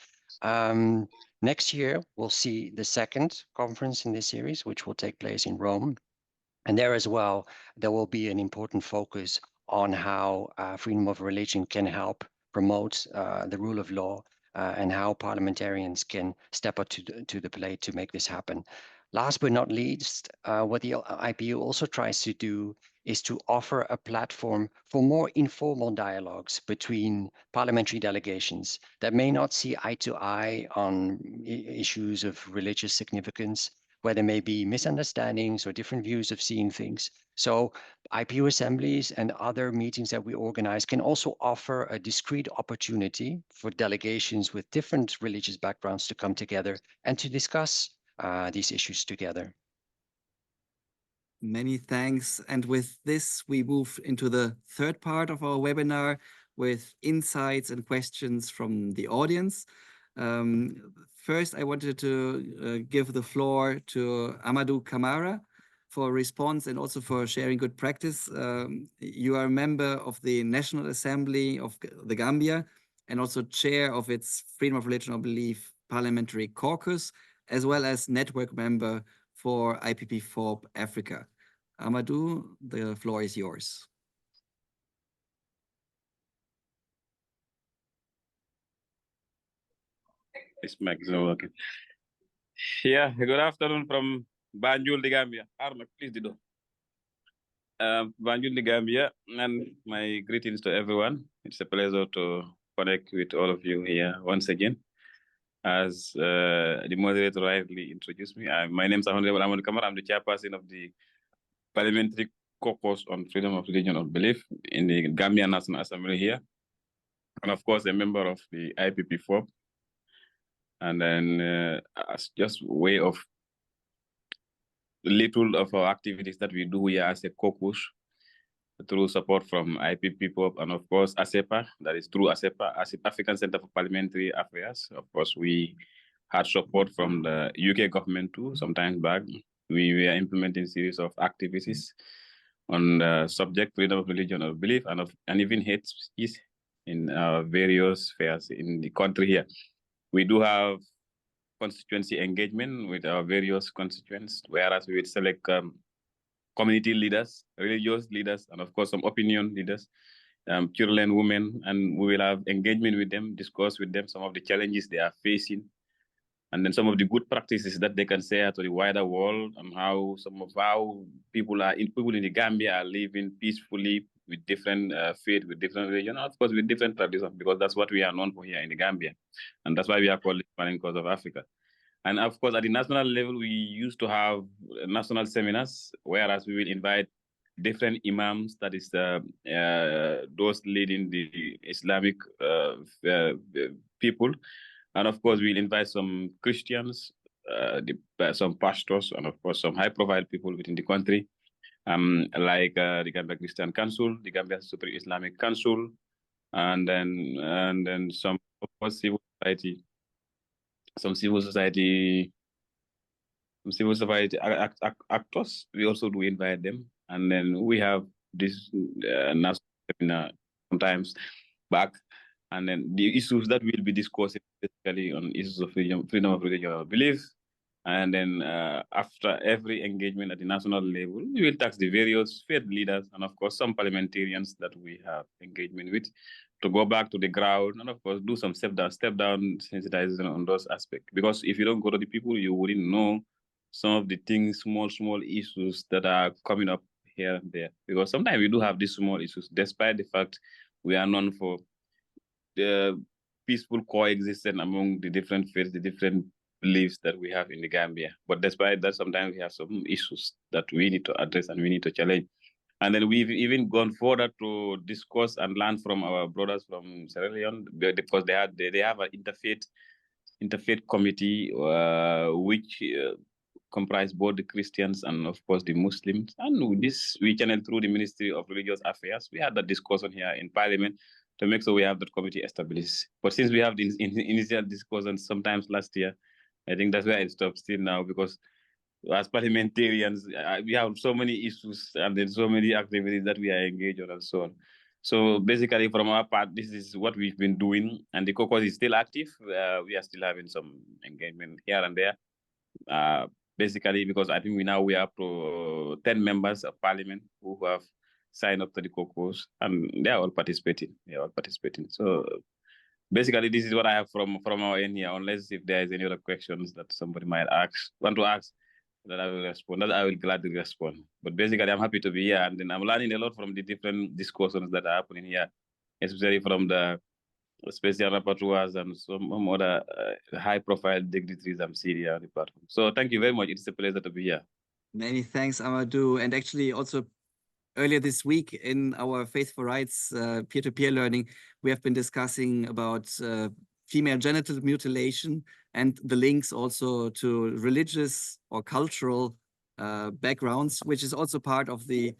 Next year, we'll see the second conference in this series, which will take place in Rome. And there as well, there will be an important focus on how freedom of religion can help promote the rule of law and how parliamentarians can step up to the plate to make this happen. Last but not least, what the IPU also tries to do is to offer a platform for more informal dialogues between parliamentary delegations that may not see eye to eye on issues of religious significance, where there may be misunderstandings or different views of seeing things. So IPU assemblies and other meetings that we organize can also offer a discrete opportunity for delegations with different religious backgrounds to come together and to discuss these issues together. Many thanks. And with this, we move into the third part of our webinar with insights and questions from the audience. First, I wanted to give the floor to Amadou Camara for a response and also for sharing good practice. You are a member of the National Assembly of the Gambia and also chair of its Freedom of Religion or Belief Parliamentary Caucus, as well as network member for IPP4 Africa. Amadou, the floor is yours. This mic is not working. Yeah, good afternoon from Banjul, the Gambia. Arnold, please do. Banjul, the Gambia, and my greetings to everyone. It's a pleasure to connect with all of you here once again. As the moderator rightly introduced me, my name is Honorable Amadou Camara. I'm the chairperson of the Parliamentary Caucus on Freedom of Religion or Belief in the Gambia National Assembly here. And of course, a member of the IPP4. And then as just way of little of our activities that we do here as a caucus, through support from IPP and of course ASEPA, that is through ASEPA, African Center for Parliamentary Affairs. Of course, we had support from the UK government too. Sometimes back, we were implementing a series of activities on the subject freedom of religion or belief and even hate speech in various spheres in the country here. We do have constituency engagement with our various constituents, whereas we would select community leaders, religious leaders, and of course some opinion leaders, children, women, and we will have engagement with them, discuss with them some of the challenges they are facing, and then some of the good practices that they can share to the wider world, and how some of how people in the Gambia are living peacefully with different faith, with different religion, of course with different traditions, because that's what we are known for here in the Gambia, and that's why we are called the Spanning Cause of Africa. And of course, at the national level, we used to have national seminars, whereas we will invite different imams, that is those leading the Islamic people. And of course, we'll invite some Christians, some pastors, and of course, some high-profile people within the country, like the Gambia Christian Council, the Gambia Supreme Islamic Council, and then some, of course, civil society. Some civil society actors, we also do invite them. And then we have this national seminar sometimes back. And then the issues that we'll be discussing, especially on issues of freedom of religion or belief. And then after every engagement at the national level, we will tax the various faith leaders and of course some parliamentarians that we have engagement with to go back to the ground and of course do some step down sensitization on those aspects. Because if you don't go to the people, you wouldn't know some of the things, small issues that are coming up here and there. Because sometimes we do have these small issues, despite the fact we are known for the peaceful coexistence among the different faiths, the different beliefs that we have in the Gambia. But despite that, sometimes we have some issues that we need to address and we need to challenge. And then we've even gone further to discuss and learn from our brothers from Sierra Leone, because they have an interfaith committee, which comprise both the Christians and of course the Muslims. And with this, we channeled through the Ministry of Religious Affairs. We had that discussion here in Parliament to make sure we have that committee established. But since we have the initial discussion sometimes last year, I think that's where it stops still now, because as parliamentarians, we have so many issues and then so many activities that we are engaged on and so on. So basically from our part, this is what we've been doing, and the caucus is still active. We are still having some engagement here and there. Basically, because I think we are up to 10 members of parliament who have signed up to the caucus, and they are all participating. So basically, this is what I have from our end here, unless if there is any other questions that somebody might want to ask, that I will respond, that I will gladly respond. But basically, I'm happy to be here, and then I'm learning a lot from the different discussions that are happening here, especially from the special rapporteurs and some other high-profile dignitaries I'm seeing here on the platform. So thank you very much. It's a pleasure to be here. Many thanks, Amadou. And actually also earlier this week in our Faith for Rights peer-to-peer learning, we have been discussing about female genital mutilation and the links also to religious or cultural backgrounds, which is also part of the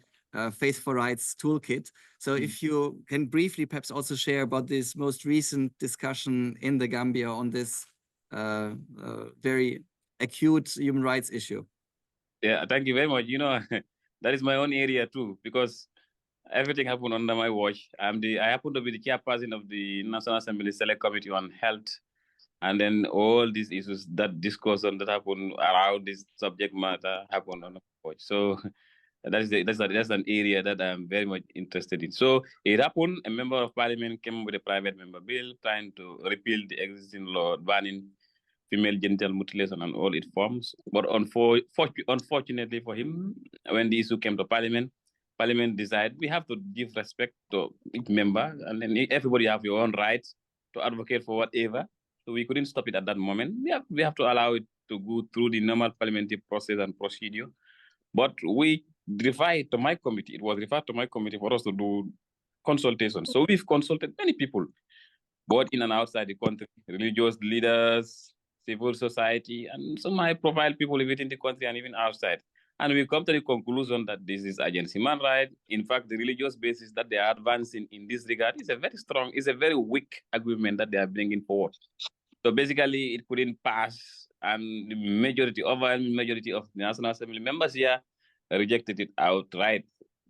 Faith for Rights toolkit. So if you can briefly perhaps also share about this most recent discussion in the Gambia on this very acute human rights issue. Yeah, thank you very much. You know, that is my own area too, because everything happened under my watch. I happen to be the chairperson of the National Assembly Select Committee on Health, and then all these issues, that discussion that happened around this subject matter happened on my watch. So that's an area that I'm very much interested in. So it happened. A member of parliament came with a private member bill trying to repeal the existing law banning female genital mutilation and all its forms. But unfortunately for him, when the issue came to Parliament decided we have to give respect to each member, and then everybody have your own rights to advocate for whatever. So we couldn't stop it at that moment. We have to allow it to go through the normal parliamentary process and procedure. But we referred to my committee. It was referred to my committee for us to do consultations. So we've consulted many people, both in and outside the country, religious leaders, civil society, and some high-profile people within the country and even outside. And we come to the conclusion that this is against human rights. In fact, the religious basis that they are advancing in this regard is a very strong, is a very weak argument that they are bringing forward. So basically, it couldn't pass, and the majority, overwhelming majority of the National Assembly members here rejected it outright,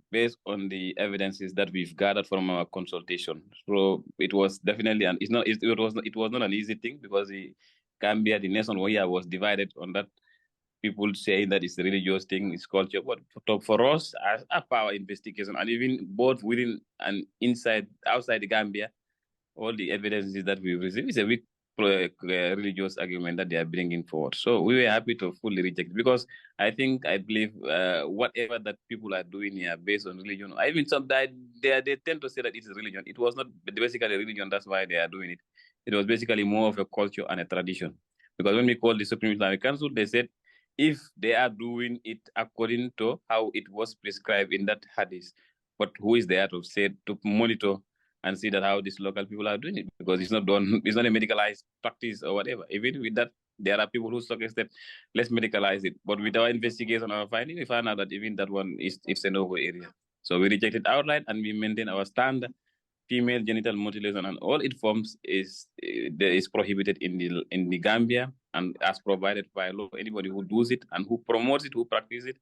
based on the evidences that we've gathered from our consultation. So it was definitely, and it was not an easy thing, because the Gambia, the nation here, was divided on that. People saying that it's a religious thing, it's culture, but for us, as a power investigation, and even both within and outside the Gambia, all the evidences that we received is a weak religious argument that they are bringing forward. So we were happy to fully reject it, because I believe whatever that people are doing here based on religion, I mean, some they tend to say that it's a religion. It was not basically a religion. That's why they are doing it. It was basically more of a culture and a tradition. Because when we called the Supreme Islamic Council, they said if they are doing it according to how it was prescribed in that hadith, but who is there to say, to monitor and see that how these local people are doing it? Because it's not done, it's not a medicalized practice or whatever. Even with that, there are people who suggest that let's medicalize it. But with our investigation, our finding, we found out that even that one is a no-go area. So we reject it outright, and we maintain our stand. Female genital mutilation and all its forms is prohibited in the Gambia, and as provided by law, anybody who does it and who promotes it, who practices it,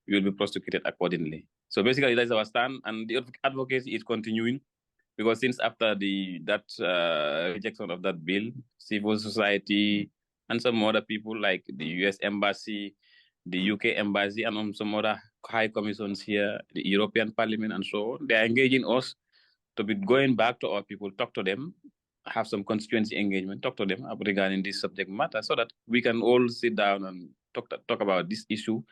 will be prosecuted accordingly. So basically, that's our stand, and the advocacy is continuing, because since after that rejection of that bill, civil society and some other people like the US Embassy, the UK Embassy, and some other high commissions here, the European Parliament, and so on, they are engaging us to be going back to our people, talk to them, have some constituency engagement, talk to them regarding this subject matter, so that we can all sit down and talk about this issue,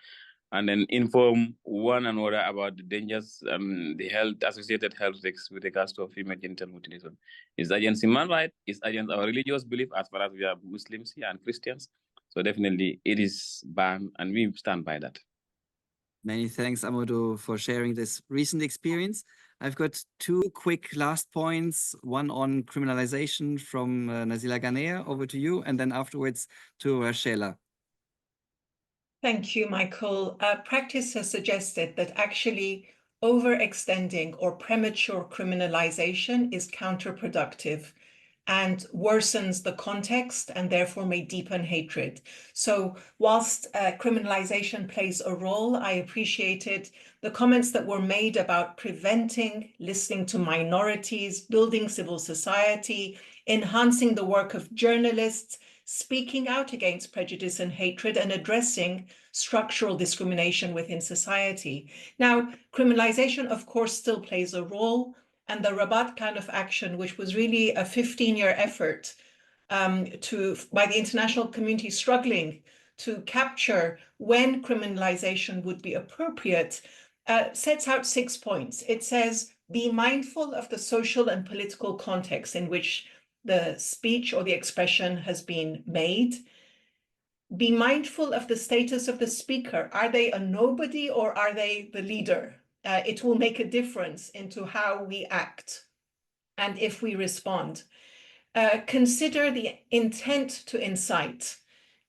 and then inform one another about the dangers and the associated health risks with regards to female genital mutilation. It's against human rights, it's against our religious belief, as far as we are Muslims here and Christians. So definitely it is banned, and we stand by that. Many thanks, Amadou, for sharing this recent experience. I've got two quick last points, one on criminalization from Nazila Ghanea. Over to you, and then afterwards to Rachela. Thank you, Michael. Practice has suggested that actually overextending or premature criminalization is counterproductive and worsens the context, and therefore may deepen hatred. So whilst criminalization plays a role, I appreciated the comments that were made about preventing, listening to minorities, building civil society, enhancing the work of journalists, speaking out against prejudice and hatred, and addressing structural discrimination within society. Now, criminalization, of course, still plays a role, and the Rabat Plan of Action, which was really a 15-year effort by the international community struggling to capture when criminalization would be appropriate, sets out 6 points. It says, be mindful of the social and political context in which the speech or the expression has been made. Be mindful of the status of the speaker. Are they a nobody or are they the leader? It will make a difference into how we act and if we respond. Consider the intent to incite.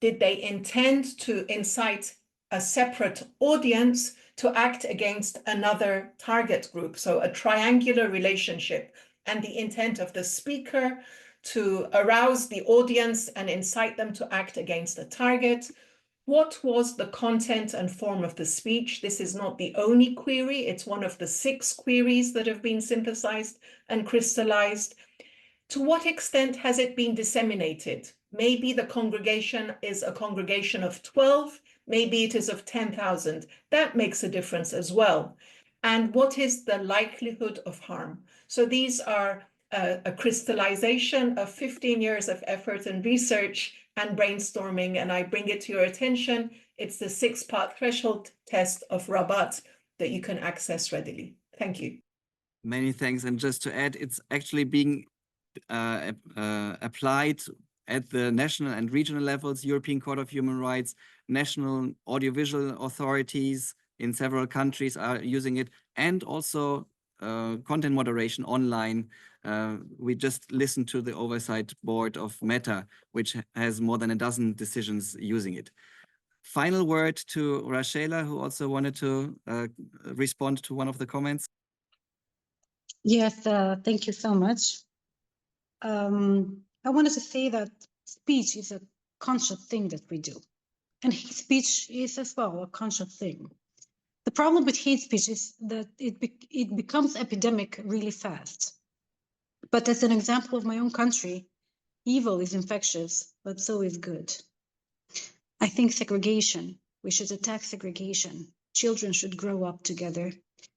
Did they intend to incite a separate audience to act against another target group? So a triangular relationship, and the intent of the speaker to arouse the audience and incite them to act against a target. What was the content and form of the speech? This is not the only query. It's one of the 6 queries that have been synthesized and crystallized. To what extent has it been disseminated? Maybe the congregation is a congregation of 12, maybe it is of 10,000. That makes a difference as well. And what is the likelihood of harm? So these are a crystallization of 15 years of effort and research and brainstorming, and I bring it to your attention. It's the 6-part threshold test of Rabat that you can access readily. Thank you. Many thanks. And just to add, it's actually being applied at the national and regional levels, European Court of Human Rights, national audiovisual authorities in several countries are using it, and also content moderation online. We just listened to the oversight board of Meta, which has more than a dozen decisions using it. Final word to Rachela, who also wanted to respond to one of the comments. Yes, thank you so much. I wanted to say that speech is a conscious thing that we do. And hate speech is as well a conscious thing. The problem with hate speech is that it becomes epidemic really fast. But as an example of my own country, evil is infectious, but so is good. I think segregation, we should attack segregation. Children should grow up together.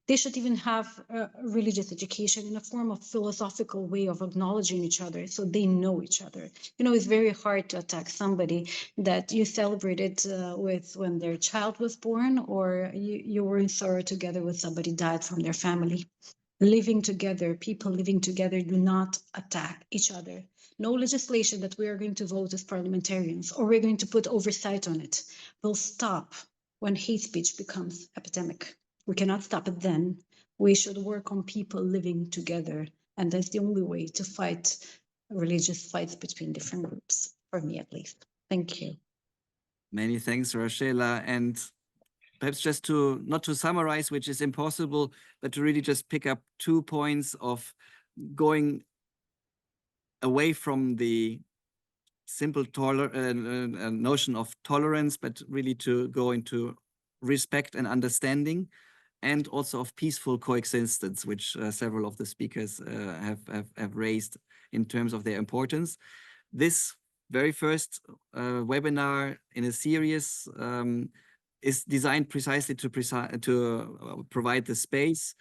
They should even have a religious education in a form of philosophical way of acknowledging each other so they know each other. You know, it's very hard to attack somebody that you celebrated with when their child was born, or you were in sorrow together with somebody died from their family. Living together, people living together do not attack each other. No legislation that we are going to vote as parliamentarians or we're going to put oversight on it will stop when hate speech becomes epidemic. We cannot stop it then. We should work on people living together. And that's the only way to fight religious fights between different groups, for me at least. Thank you. Many thanks, Rachela. And perhaps just to, not to summarize, which is impossible, but to really just pick up 2 points of going away from the simple notion of tolerance, but really to go into respect and understanding, and also of peaceful coexistence, which several of the speakers have raised in terms of their importance. This very first webinar in a series is designed precisely to provide the space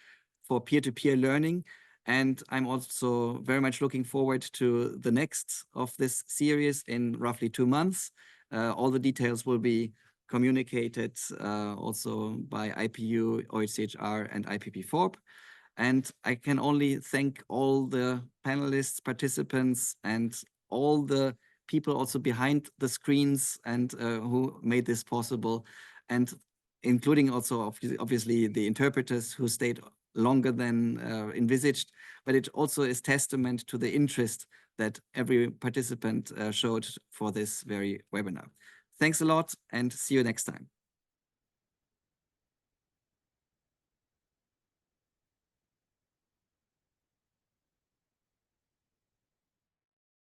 for peer-to-peer learning. And I'm also very much looking forward to the next of this series in roughly 2 months. All the details will be communicated also by IPU, OHCHR, and IPP4. And I can only thank all the panelists, participants, and all the people also behind the screens and who made this possible, and including also obviously the interpreters who stayed longer than envisaged, but it also is testament to the interest that every participant showed for this very webinar. Thanks a lot and see you next time.